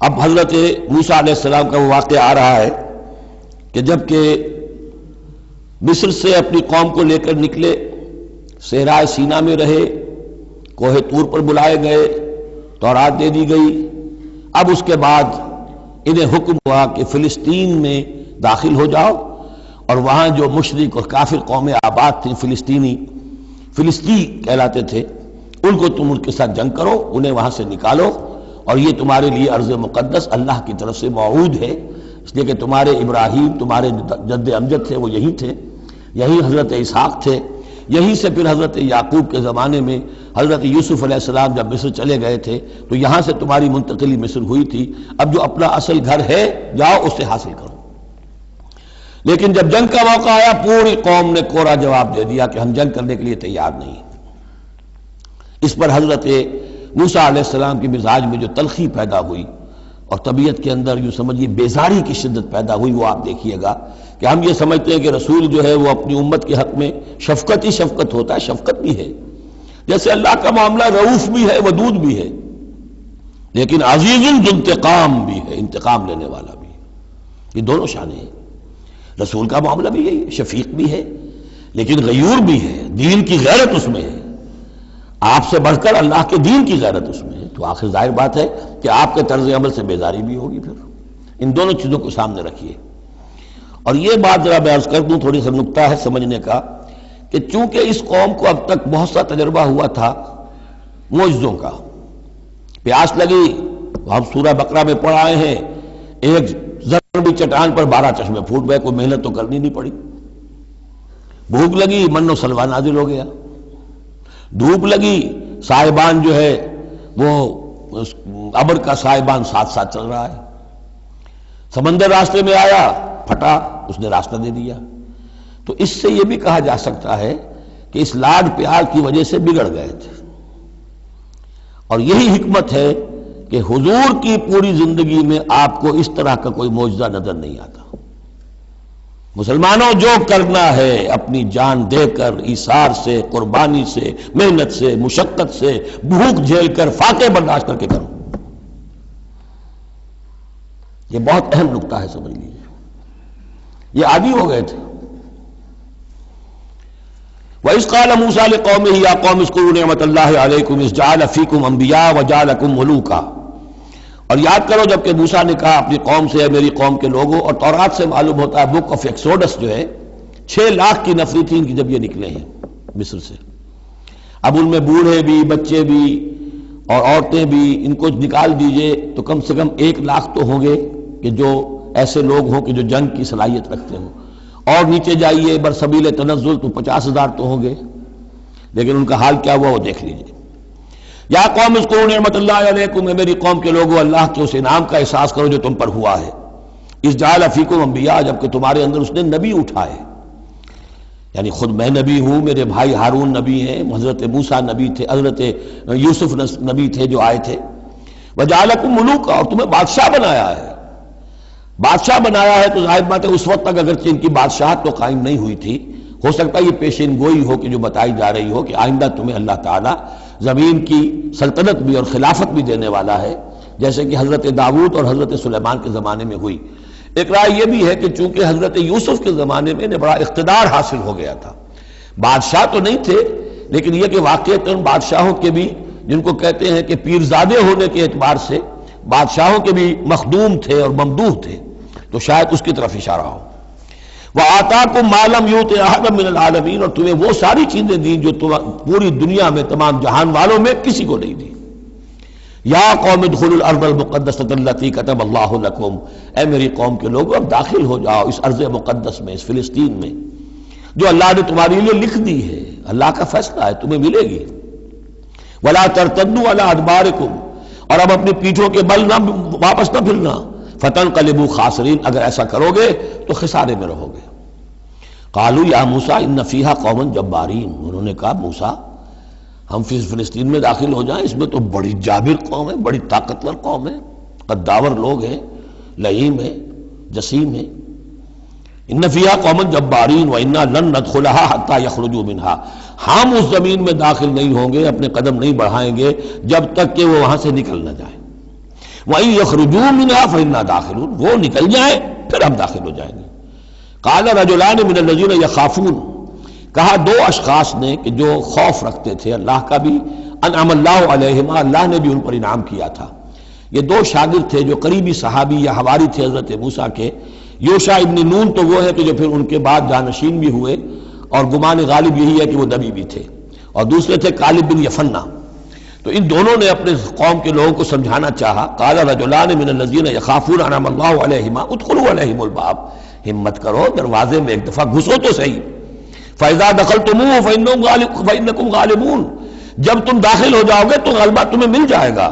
اب حضرت موسیٰ علیہ السلام کا وہ واقعہ آ رہا ہے کہ جب کہ مصر سے اپنی قوم کو لے کر نکلے، صحرائے سینا میں رہے، کوہ طور پر بلائے گئے، تورات دے دی گئی، اب اس کے بعد انہیں حکم ہوا کہ فلسطین میں داخل ہو جاؤ اور وہاں جو مشرک اور کافر قومیں آباد تھیں، فلسطی کہلاتے تھے، ان کو تم ان کے ساتھ جنگ کرو، انہیں وہاں سے نکالو، اور یہ تمہارے لیے ارض مقدس اللہ کی طرف سے موعود ہے، اس لیے کہ تمہارے ابراہیم، تمہارے جد امجد تھے وہ یہی تھے، یہی حضرت اسحاق تھے، یہیں سے پھر حضرت یعقوب کے زمانے میں حضرت یوسف علیہ السلام جب مصر چلے گئے تھے تو یہاں سے تمہاری منتقلی مصر ہوئی تھی، اب جو اپنا اصل گھر ہے جاؤ اسے حاصل کرو۔ لیکن جب جنگ کا موقع آیا پوری قوم نے کورا جواب دے دیا کہ ہم جنگ کرنے کے لیے تیار نہیں۔ اس پر حضرت موسیٰ علیہ السلام کے مزاج میں جو تلخی پیدا ہوئی اور طبیعت کے اندر یوں سمجھیے بیزاری کی شدت پیدا ہوئی، وہ آپ دیکھیے گا کہ ہم یہ سمجھتے ہیں کہ رسول جو ہے وہ اپنی امت کے حق میں شفقت ہی شفقت ہوتا ہے، شفقت بھی ہے، جیسے اللہ کا معاملہ رؤوف بھی ہے، ودود بھی ہے، لیکن عزیز ذو انتقام بھی ہے، انتقام لینے والا بھی ہے، یہ دونوں شانیں ہیں۔ رسول کا معاملہ بھی یہی ہے، شفیق بھی ہے لیکن غیور بھی ہے، دین کی غیرت اس میں ہے، آپ سے بڑھ کر اللہ کے دین کی غیرت اس میں ہے، تو آخر ظاہر بات ہے کہ آپ کے طرز عمل سے بیزاری بھی ہوگی۔ پھر ان دونوں چیزوں کو سامنے رکھیے۔ اور یہ بات ذرا میں عرض کر دوں، تھوڑی سا نکتہ ہے سمجھنے کا، کہ چونکہ اس قوم کو اب تک بہت سا تجربہ ہوا تھا معجزوں کا، پیاس لگی، ہم سورہ بقرہ میں پڑھ آئے ہیں، ایک ضربی چٹان پر 12 چشمے پھوٹ گئے، کوئی محنت تو کرنی نہیں پڑی، بھوک لگی، من و سلوہ نازل ہو گیا، دھوپ لگی، سائبان جو ہے وہ ابر کا سائبان ساتھ ساتھ چل رہا ہے، سمندر راستے میں آیا، پھٹا، اس نے راستہ دے دیا۔ تو اس سے یہ بھی کہا جا سکتا ہے کہ اس لاڈ پیار کی وجہ سے بگڑ گئے تھے، اور یہی حکمت ہے کہ حضور کی پوری زندگی میں آپ کو اس طرح کا کوئی معجزہ نظر نہیں آتا۔ مسلمانوں جو کرنا ہے اپنی جان دے کر، ایثار سے، قربانی سے، محنت سے، مشقت سے، بھوک جھیل کر، فاقے برداشت کر کے کرو، یہ بہت اہم نکتہ ہے، سمجھ لیجیے۔ یہ عادی ہو گئے تھے۔ وَإِذْ قَالَ مُوسَىٰ لِقَوْمِهِ يَا قَوْمِ اذْكُرُوا نِعْمَةَ اللَّهِ عَلَيْكُمْ إِذْ جَعَلَ فِيكُمْ أَنْبِيَاءَ وَجَعَلَكُمْ مُلُوكًا، اور یاد کرو جب کہ موسیٰ نے کہا اپنی قوم سے، میری قوم کے لوگوں، اور تورات سے معلوم ہوتا ہے، بک آف ایکسوڈس جو ہے 6 لاکھ کی نفری تھی ان کی جب یہ نکلے ہیں مصر سے، اب ان میں بوڑھے بھی، بچے بھی اور عورتیں بھی، ان کو نکال دیجئے تو کم سے کم 1 لاکھ تو ہوں گے کہ جو ایسے لوگ ہوں کہ جو جنگ کی صلاحیت رکھتے ہوں، اور نیچے جائیے برسبیل تنزل تو 50,000 تو ہوں گے، لیکن ان کا حال کیا ہوا وہ دیکھ لیجئے۔ یا قوم اذکروا نعمت اللہ علیکم، میری قوم کے لوگوں اللہ کے اس انعام کا احساس کرو جو تم پر ہوا ہے، اذ جعل فیکم انبیاء، جبکہ تمہارے اندر اس نے نبی اٹھائے، یعنی خود میں نبی ہوں، میرے بھائی ہارون نبی ہیں، حضرت موسیٰ نبی تھے، حضرت یوسف نبی تھے جو آئے تھے، وجعلکم ملوکا، اور تمہیں بادشاہ بنایا ہے۔ بادشاہ بنایا ہے تو ظاہر بات ہے اس وقت تک اگرچہ ان کی بادشاہت تو قائم نہیں ہوئی تھی، ہو سکتا ہے یہ پیشین گوئی ہو کہ جو بتائی جا رہی ہو کہ آئندہ تمہیں اللہ تعالیٰ زمین کی سلطنت بھی اور خلافت بھی دینے والا ہے، جیسے کہ حضرت داؤد اور حضرت سلیمان کے زمانے میں ہوئی۔ ایک رائے یہ بھی ہے کہ چونکہ حضرت یوسف کے زمانے میں انہیں بڑا اقتدار حاصل ہو گیا تھا، بادشاہ تو نہیں تھے لیکن یہ کہ واقعتاً بادشاہوں کے بھی، جن کو کہتے ہیں کہ پیرزادے ہونے کے اعتبار سے بادشاہوں کے بھی مخدوم تھے اور ممدوح تھے، تو شاید اس کی طرف اشارہ ہو۔ وَآتَاكُم مَّا لَمْ يُؤْتِ أَحَدًا مِّنَ الْعَالَمِينَ، اور تمہیں وہ ساری چیزیں دیں جو پوری دنیا میں تمام جہان والوں میں کسی کو نہیں دی۔ یا قوم ادخلوا الارض المقدسۃ التي كتب اللہ لکم، اے میری قوم کے لوگوں اب داخل ہو جاؤ اس ارض مقدس میں، اس فلسطین میں جو اللہ نے تمہارے لیے لکھ دی ہے، اللہ کا فیصلہ ہے، تمہیں ملے گی۔ ولا ترتدوا على ادبارکم، اور اب اپنی پیٹھوں کے بل نہ واپس نہ پھرنا، فتنقلبوا خاسرین، اگر ایسا کرو گے تو خسارے میں رہو گے۔ قالوا یا موسیٰ ان فیہا قوما جبارین، انہوں نے کہا موسیٰ ہم فلسطین میں داخل ہو جائیں، اس میں تو بڑی جابر قوم ہے، بڑی طاقتور قوم ہے، قداور لوگ ہیں، لعیم ہیں، جسیم ہیں۔ ان فیہا قوما جبارین وانا لن ندخلها حتی یخرجوا منها، ہم اس زمین میں داخل نہیں ہوں گے، اپنے قدم نہیں بڑھائیں گے جب تک کہ وہ وہاں سے نکل نہ جائیں۔ وَإِن يَخْرُجُوا مِنْهَا فَإِنَّا دَاخِلُونَ، وہ نکل جائیں پھر ہم داخل ہو جائیں گے۔ قَالَ رَجُلَانِ مِنَ الَّذِينَ يَخَافُونَ، کہا دو اشخاص نے کہ جو خوف رکھتے تھے اللہ کا بھی، انعم اللہ علیہما، اللہ نے بھی ان پر انعام کیا تھا۔ یہ دو شاگرد تھے جو قریبی صحابی یا حواری تھے حضرت موسیٰ کے۔ یوشع ابن نون تو وہ ہے کہ جو پھر ان کے بعد جانشین بھی ہوئے، اور گمان غالب یہی ہے کہ وہ نبی بھی تھے، اور دوسرے تھے کالب بن یفنہ۔ تو ان دونوں نے اپنے قوم کے لوگوں کو سمجھانا چاہا۔ قال رجلان من الذین یخافون انعم اللہ علیہما ادخلوا علیہم الباب، ہمت کرو دروازے میں ایک دفعہ گھسو تو صحیح۔ فاذا دخلتموہ فانکم غالبون، جب تم داخل ہو جاؤ گے تو غلبہ تمہیں مل جائے گا۔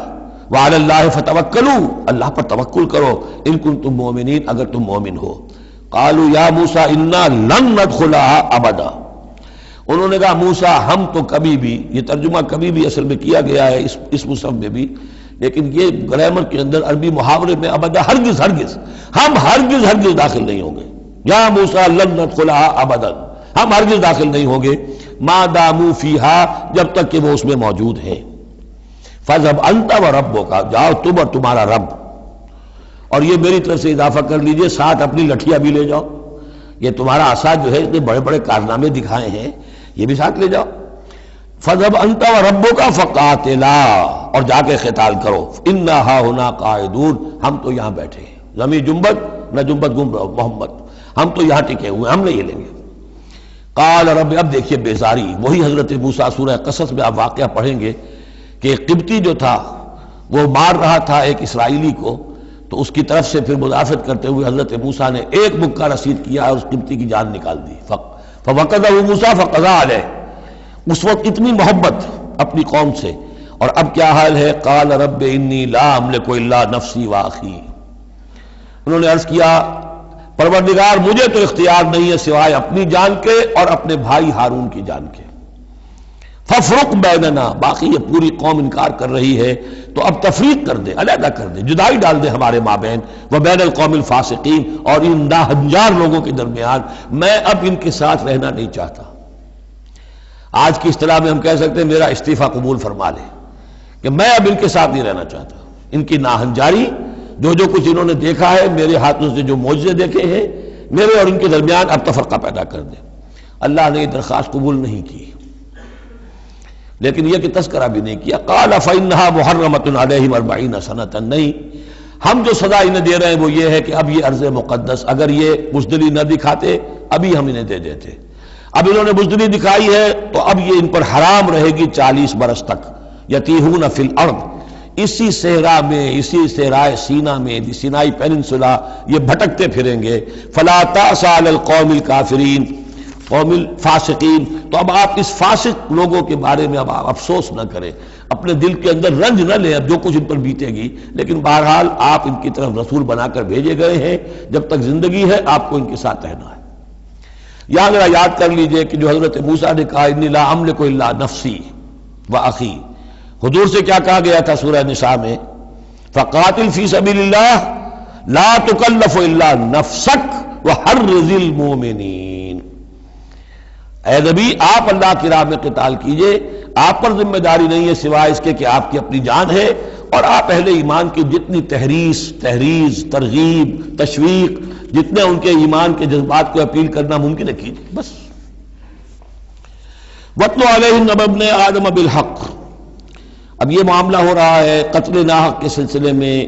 وعلی اللہ فتوکلوا، اللہ پر توکل کرو، ان کنتم مؤمنین، اگر تم مومن ہو۔ قالوا یا موسیٰ انا لن ندخلها ابدا، انہوں نے کہا موسیٰ ہم تو کبھی بھی، یہ ترجمہ کبھی بھی اصل میں کیا گیا ہے اس مصحف میں بھی، لیکن یہ گرامر کے اندر عربی محاورے میں ابدا، ہرگز ہرگز، ہم ہرگز ہرگز داخل نہیں ہوں گے۔ یا موسیٰ لن ندخلها ابدا، ہم ہرگز داخل نہیں ہوں گے، ما داموا فیہا، جب تک کہ وہ اس میں موجود ہیں۔ فاذهب انت وربک، جاؤ تم اور تمہارا رب، اور یہ میری طرف سے اضافہ کر لیجئے، ساتھ اپنی لٹھیاں بھی لے جاؤ، یہ تمہارا عصا جو ہے اتنے بڑے بڑے کارنامے دکھائے ہیں، یہ بھی ساتھ لے جاؤ۔ فاذهب انت وربک فقاتلا، اور جا کے قتال کرو، انا ہاہنا قاعدون، ہم تو یہاں بیٹھے ہیں، ضمیر جنبت نہ جنبت گم رہو محمد، ہم تو یہاں ٹکے ہوئے، ہم نہیں ہلیں گے۔ قال رب، اب دیکھیے بیزاری، وہی حضرت موسیٰ سورہ قصص میں آپ واقعہ پڑھیں گے کہ ایک قبطی جو تھا وہ مار رہا تھا ایک اسرائیلی کو، تو اس کی طرف سے پھر مدافعت کرتے ہوئے حضرت موسیٰ نے ایک مکہ رسید کیا اور اس قبطی کی جان نکال دی۔ فوقظہ موسیٰ فقضى علیہ، اس وقت اتنی محبت اپنی قوم سے، اور اب کیا حال ہے؟ قال رب انی لا املک الا نفسی واخی، انہوں نے عرض کیا پروردگار مجھے تو اختیار نہیں ہے سوائے اپنی جان کے اور اپنے بھائی ہارون کی جان کے۔ ففرق بیننا، باقی یہ پوری قوم انکار کر رہی ہے تو اب تفریق کر دے، علیحدہ کر دے، جدائی ڈال دے ہمارے مابین، وبین القوم الفاسقین، اور ان ناہنجار لوگوں کے درمیان، میں اب ان کے ساتھ رہنا نہیں چاہتا۔ آج کی اصطلاح میں ہم کہہ سکتے ہیں میرا استعفیٰ قبول فرما لے، کہ میں اب ان کے ساتھ نہیں رہنا چاہتا، ان کی ناہنجاری، جو کچھ انہوں نے دیکھا ہے، میرے ہاتھوں سے جو معجزے دیکھے ہیں، میرے اور ان کے درمیان اب تفرقہ پیدا کر دے۔ اللہ نے یہ درخواست قبول نہیں کی، لیکن یہ کہ تذکرہ بھی نہیں کیا۔ قال فإنها محرمة عليهم 40 سنة، نہیں، ہم جو سزا انہیں دے رہے ہیں وہ یہ ہے کہ اب یہ ارض مقدس، اگر یہ بزدلی نہ دکھاتے ابھی ہم انہیں دے دیتے، اب انہوں نے بزدلی دکھائی ہے تو اب یہ ان پر حرام رہے گی 40 برس تک۔ یتیہون فی الارض، اسی صحرا میں، اسی صحرائے سینا میں، سینائی پیننسولا، یہ بھٹکتے پھریں گے۔ فلا تأس علی القوم الکافرین، قوم الفاسقین، تو اب آپ اس فاسق لوگوں کے بارے میں اب آپ افسوس نہ کریں، اپنے دل کے اندر رنج نہ لیں، اب جو کچھ ان پر بیتے گی، لیکن بہرحال آپ ان کی طرف رسول بنا کر بھیجے گئے ہیں، جب تک زندگی ہے آپ کو ان کے ساتھ رہنا ہے۔ یہاں ذرا یاد کر لیجئے کہ جو حضرت موسیٰ نے کہا انی لا املک الا نفسی واخی، حضور سے کیا کہا گیا تھا سورہ نساء میں؟ فقاتل فی سبیل اللہ لا تکلف الا نفسک وحرض المؤمنین، اے نبی آپ اللہ کی راہ میں قتال کیجئے، آپ پر ذمہ داری نہیں ہے سوائے اس کے کہ آپ کی اپنی جان ہے، اور آپ اہل ایمان کی جتنی تحریض، ترغیب، تشویق، جتنے ان کے ایمان کے جذبات کو اپیل کرنا ممکن ہے کیجئے بس۔ وَاتْلُ عَلَيْهِمْ نَبَأَ ابْنَيْ آدَمَ بِالْحَقِّ، اب یہ معاملہ ہو رہا ہے قتل ناحق کے سلسلے میں،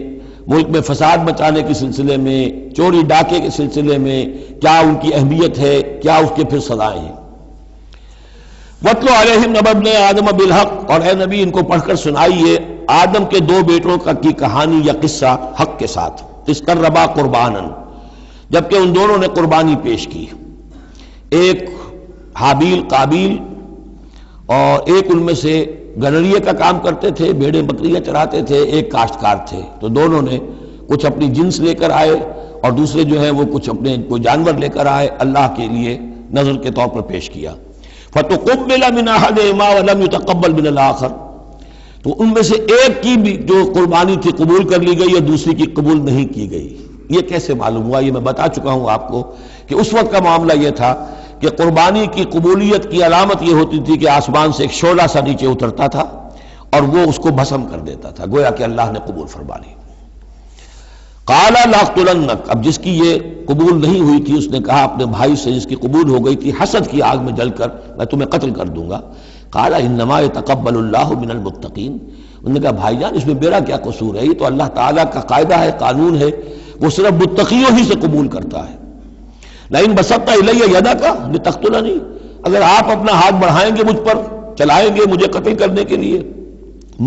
ملک میں فساد مچانے کے سلسلے میں، چوری ڈاکے کے سلسلے میں، کیا ان کی اہمیت ہے، کیا اس کے پھر سزائیں ہیں۔ وَاتْلُ عَلَيْهِمْ نَبَأَ ابْنَيْ آدَمَ بِالْحَقِّ، اور اے نبی ان کو پڑھ کر سنائیے آدم کے دو بیٹوں کی کہانی یا قصہ حق کے ساتھ، اِذْ قَرَّبَا قُرْبَانًا، جبکہ ان دونوں نے قربانی پیش کی، ایک حابیل قابیل، اور ایک ان میں سے گنریے کا کام کرتے تھے، بھیڑیں بکریاں چراتے تھے، ایک کاشتکار تھے، تو دونوں نے کچھ اپنی جنس لے کر آئے اور دوسرے جو ہیں وہ کچھ اپنے کوئی جانور لے کر آئے، اللہ کے لیے نذر کے طور پر پیش کیا۔ فَتُقُبِّلَ مِنْ أَحَدِهِمَا وَلَمْ يُتَقَبَّلْ مِنَ الْآخَرِ، تو ان میں سے ایک کی بھی جو قربانی تھی قبول کر لی گئی اور دوسری کی قبول نہیں کی گئی۔ یہ کیسے معلوم ہوا؟ یہ میں بتا چکا ہوں آپ کو کہ اس وقت کا معاملہ یہ تھا کہ قربانی کی قبولیت کی علامت یہ ہوتی تھی کہ آسمان سے ایک شعلہ سا نیچے اترتا تھا اور وہ اس کو بھسم کر دیتا تھا، گویا کہ اللہ نے قبول فرما لی۔ قال لاقتلنک، اب جس کی یہ قبول نہیں ہوئی تھی اس نے کہا اپنے بھائی سے جس کی قبول ہو گئی تھی، حسد کی آگ میں جل کر میں تمہیں قتل کر دوں گا۔ قال انما يتقبل اللہ من المتقین، انہوں نے کہا بھائی جان اس میں میرا کیا قصور ہے، یہ تو اللہ تعالیٰ کا قاعدہ ہے، قانون ہے، وہ صرف متقیوں ہی سے قبول کرتا ہے۔ لئن بسطت الی یدک لتقتلنی، اگر آپ اپنا ہاتھ بڑھائیں گے مجھ پر، چلائیں گے مجھے قتل کرنے کے لیے،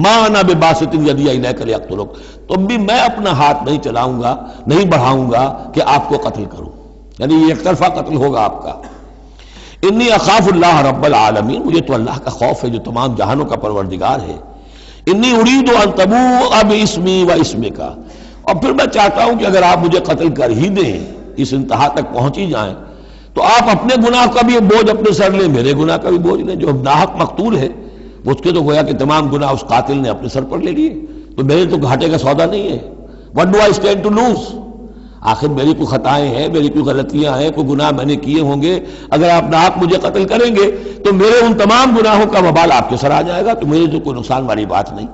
ما انا بباسط یدی الیک لیقتلک، تو بھی میں اپنا ہاتھ نہیں چلاؤں گا، نہیں بڑھاؤں گا کہ آپ کو قتل کروں، یعنی یہ ایک طرفہ قتل ہوگا آپ کا۔ انی اخاف اللہ رب العالمین، مجھے تو اللہ کا خوف ہے جو تمام جہانوں کا پروردگار ہے۔ انی ارید ان تبوء باسمی و اسمک، اور پھر میں چاہتا ہوں کہ اگر آپ مجھے قتل کر ہی دیں، اس انتہا تک پہنچ ہی جائیں، تو آپ اپنے گناہ کا بھی بوجھ اپنے سر لیں، میرے گناہ کا بھی بوجھ لیں۔ جو ناحق مقتول ہے اس کے تو گویا کہ تمام گناہ اس قاتل نے اپنے سر پر لے لیے، تو میرے تو گھاٹے کا سودا نہیں ہے۔ What do I stand to lose؟ آخر میری کوئی خطائیں ہیں، میری کوئی غلطیاں ہیں، کوئی گناہ میں نے کیے ہوں گے، اگر آپ ناحق مجھے قتل کریں گے تو میرے ان تمام گناہوں کا وبال آپ کے سر آ جائے گا، تو میرے تو کوئی نقصان والی بات نہیں۔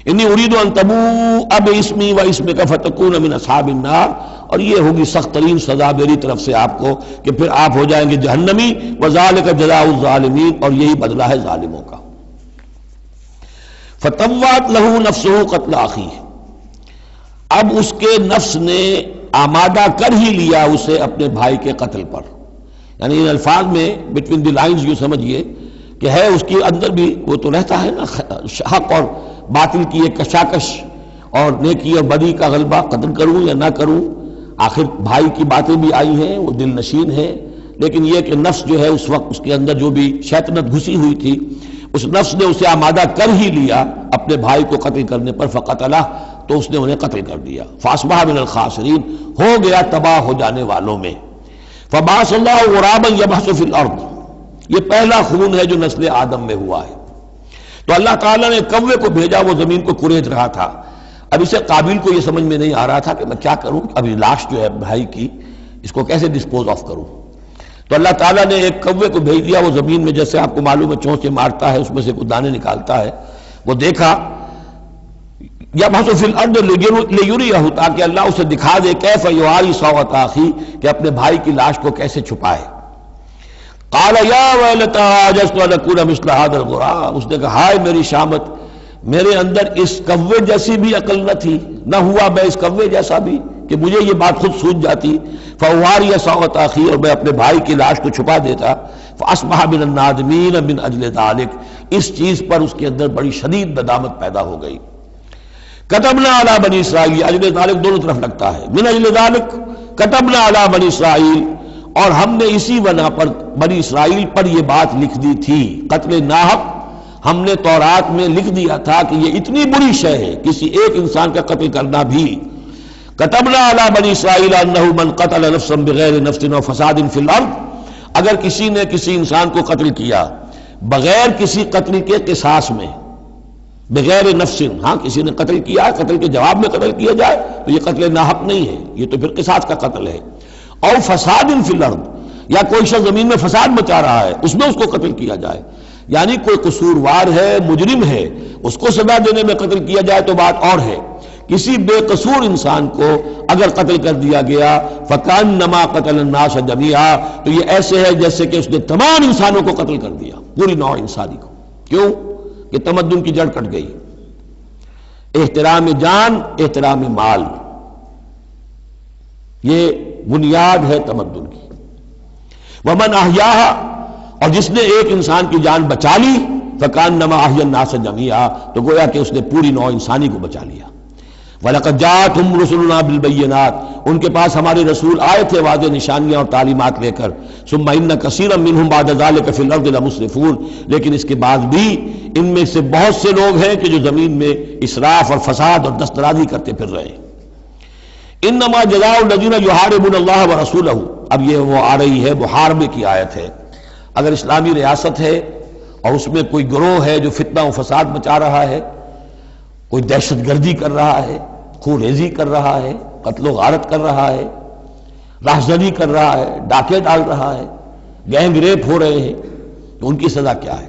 انی ارید ان تبوء باسمی و اسمک فتکون من اصحاب النار، اور یہ ہوگی سخت ترین سزا میری طرف سے آپ کو کہ پھر آپ ہو جائیں گے جہنمی، وذالک جزاء الظالمین، اور یہی بدلہ ہے ظالموں کا۔ فطوعت لہ نفسہ قتل اخیہ، اب اس کے نفس نے آمادہ کر ہی لیا اسے اپنے بھائی کے قتل پر، یعنی ان الفاظ میں بٹوین دی لائنز یوں سمجھیے کہ ہے اس کے اندر بھی وہ تو رہتا ہے نا حق اور باطل کی ایک کشاکش اور نیکی اور بدی کا غلبہ، قتل کروں یا نہ کروں، آخر بھائی کی باتیں بھی آئی ہیں، وہ دل نشین ہے، لیکن یہ کہ نفس جو ہے اس وقت اس کے اندر جو بھی شیطنت گھسی ہوئی تھی، اس نفس نے اسے آمادہ کر ہی لیا اپنے بھائی کو قتل کرنے پر، فقتلہ، تو اس نے انہیں قتل کر دیا، فاصبح من الخاسرین، ہو گیا تباہ ہو جانے والوں میں۔ فبعث اللہ غرابا یبحث فی الارض، یہ پہلا خون ہے جو نسل آدم میں ہوا ہے، تو اللہ تعالیٰ نے کوے کو بھیجا، وہ زمین کو کریج رہا تھا۔ اب اسے قابل کو یہ سمجھ میں نہیں آ رہا تھا کہ میں کیا کروں، ابھی لاش جو ہے بھائی کی اس کو کیسے ڈسپوز آف کروں، تو اللہ تعالیٰ نے ایک کوے کو بھیج دیا، وہ زمین میں جیسے آپ کو معلوم ہے چونچے مارتا ہے، اس میں سے کچھ دانے نکالتا ہے، وہ دیکھا یبحث فی الارض لیریہ، تاکہ اللہ اسے دکھا دے کیف یواری سوءۃ اخی، کہ اپنے بھائی کی لاش کو کیسے چھپائے۔ قال یا ویلتی عجزت ان اکون مثل ھذا الغراب، اس نے کہا ہائے میری شامت، میرے اندر اس کوے جیسی بھی عقل نہ تھی، نہ ہوا میں اس کوے جیسا بھی کہ مجھے یہ بات خود سوچ جاتی، فواری سوءۃ اخی، اور میں اپنے بھائی کی لاش کو چھپا دیتا، فاصبح من النادمین من اجل ذلک، اس چیز پر اس کے اندر بڑی شدید ندامت پیدا ہو گئی۔ کتبنا علی بنی اسرائیل، اجل ذلک دونوں طرف لگتا ہے، من اجل ذلک کتبنا علی بنی اسرائیل، اور ہم نے اسی بنا پر بنی اسرائیل پر یہ بات لکھ دی تھی، قتل ناحق ہم نے تورات میں لکھ دیا تھا کہ یہ اتنی بری شے ہے کسی ایک انسان کا قتل کرنا بھی۔ کتبنا علی بنی اسرائیل انہ من قتل نفسا بغیر نفس و فساد فی الارض، اگر کسی نے کسی انسان کو قتل کیا بغیر کسی قتل کے قصاص میں، بغیر نفس، ہاں کسی نے قتل کیا، قتل کے جواب میں قتل کیا جائے تو یہ قتل ناحق نہیں ہے، یہ تو پھر قصاص کا قتل ہے، اور فساد فی الارض، یا کوئی شخص زمین میں فساد مچا رہا ہے اس میں اس کو قتل کیا جائے، یعنی کوئی قصوروار ہے، مجرم ہے، اس کو سزا دینے میں قتل کیا جائے تو بات اور ہے، کسی بے قصور انسان کو اگر قتل کر دیا گیا فکأنما قتل الناس جميعا، تو یہ ایسے ہے جیسے کہ اس نے تمام انسانوں کو قتل کر دیا، پوری نوع انسانی کو۔ کیوں کہ تمدن کی جڑ کٹ گئی، احترام جان، احترام مال، یہ بنیاد ہے تمدن کی۔ ومن احیاھا، اور جس نے ایک انسان کی جان بچا لی فکأنما احیا الناس جميعا، تو گویا کہ اس نے پوری نوع انسانی کو بچا لیا۔ وَلَقَدْ جَاءَتْهُمْ رُسُلُنَا بِالْبَيِّنَاتِ، ان کے پاس ہمارے رسول آئے تھے واضح نشانیاں اور تعلیمات لے کر، ثُمَّ إِنَّ كَثِيرًا مِّنْهُمْ بَعْدَ ذَلِكَ فِي الْأَرْضِ لَمُسْرِفُونَ، لیکن اس کے بعد بھی ان میں سے بہت سے لوگ ہیں کہ جو زمین میں اسراف اور فساد اور دسترازی کرتے پھر رہے ہیں۔ انما جزاء الذین یحاربون اللہ ورسولہ، اب یہ وہ آ رہی ہے محاربے کی آیت ہے۔ اگر اسلامی ریاست ہے اور اس میں کوئی گروہ ہے جو فتنہ و فساد مچا رہا ہے، کوئی دہشت گردی کر رہا ہے، خون ریزی کر رہا ہے، قتل و غارت کر رہا ہے، راہزنی کر رہا ہے، ڈاکے ڈال رہا ہے، گینگ ریپ ہو رہے ہیں، تو ان کی سزا کیا ہے؟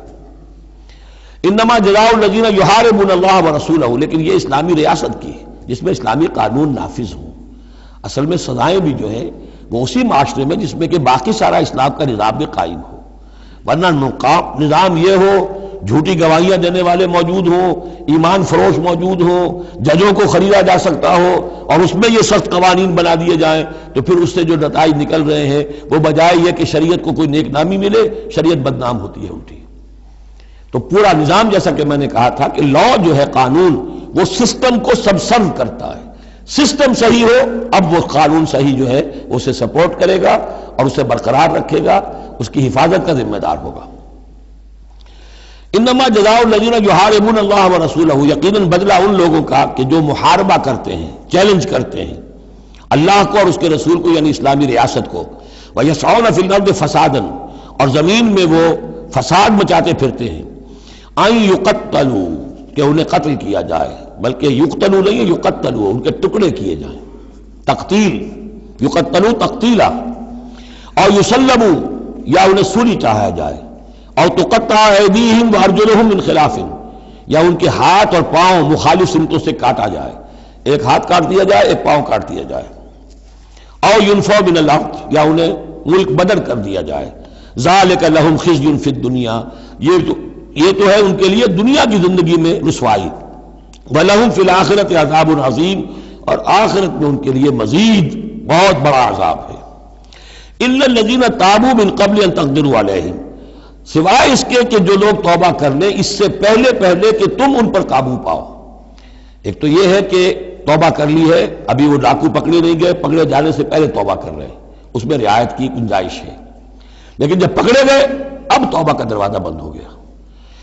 انما جزاء الذین یحاربون اللہ ورسولہ، لیکن یہ اسلامی ریاست کی ہے، جس میں اسلامی قانون نافذ ہوں. اصل میں سزائیں بھی جو ہیں وہ اسی معاشرے میں جس میں کہ باقی سارا اسلام کا نظام بھی قائم ہو. ورنہ نظام یہ ہو جھوٹی گواہیاں دینے والے موجود ہوں، ایمان فروش موجود ہوں، ججوں کو خریدا جا سکتا ہو اور اس میں یہ سخت قوانین بنا دیے جائیں، تو پھر اس سے جو نتائج نکل رہے ہیں وہ بجائے یہ کہ شریعت کو کوئی نیک نامی ملے، شریعت بدنام ہوتی ہے الٹی. تو پورا نظام جیسا کہ میں نے کہا تھا کہ لا جو ہے قانون وہ سسٹم کو سبسرو کرتا ہے. سسٹم صحیح ہو اب وہ قانون صحیح جو ہے اسے سپورٹ کرے گا اور اسے برقرار رکھے گا، اس کی حفاظت کا ذمہ دار ہوگا. انما جزاء الذین یحاربون اللہ ورسولہ، یقیناً بدلہ ان لوگوں کا کہ جو محاربہ کرتے ہیں، چیلنج کرتے ہیں اللہ کو اور اس کے رسول کو، یعنی اسلامی ریاست کو. ویسعون فی الارض فسادا، اور زمین میں وہ فساد مچاتے پھرتے ہیں. ان یقتلوا، کہ انہیں قتل کیا جائے، بلکہ یقتلوا نہیں ہے یقتلوا، ان کے ٹکڑے کیے جائیں. تقتیل، یقتلوا تقتیلا. اور یسلبوا، یا انہیں سولی چاہا جائے. اور تقطع ایدیہم وارجلہم من خلاف، یا ان کے ہاتھ اور پاؤں مخالف سمتوں سے کاٹا جائے، ایک ہاتھ کاٹ دیا جائے، ایک پاؤں کاٹ دیا جائے. اور ینفوا من الارض، یا انہیں ملک بدر کر دیا جائے. ذالک لہم خزی فی الدنیا، یہ تو ہے ان کے لیے دنیا کی زندگی میں رسوائی. وَلَهُمْ فِي الْآخِرَةِ عَذَابٌ عَظِيمٌ، اور آخرت میں ان کے لیے مزید بہت بڑا عذاب ہے. إِلَّا الَّذِينَ تَابُوا مِن قَبْلِ أَن تَقْدِرُوا عَلَيْهِمْ، سوائے اس کے کہ جو لوگ توبہ کر لیں اس سے پہلے کہ تم ان پر قابو پاؤ. ایک تو یہ ہے کہ توبہ کر لی ہے، ابھی وہ ڈاکو پکڑے نہیں گئے، پکڑے جانے سے پہلے توبہ کر رہے ہیں، اس میں رعایت کی گنجائش ہے. لیکن جب پکڑے گئے اب توبہ کا دروازہ بند ہو گیا.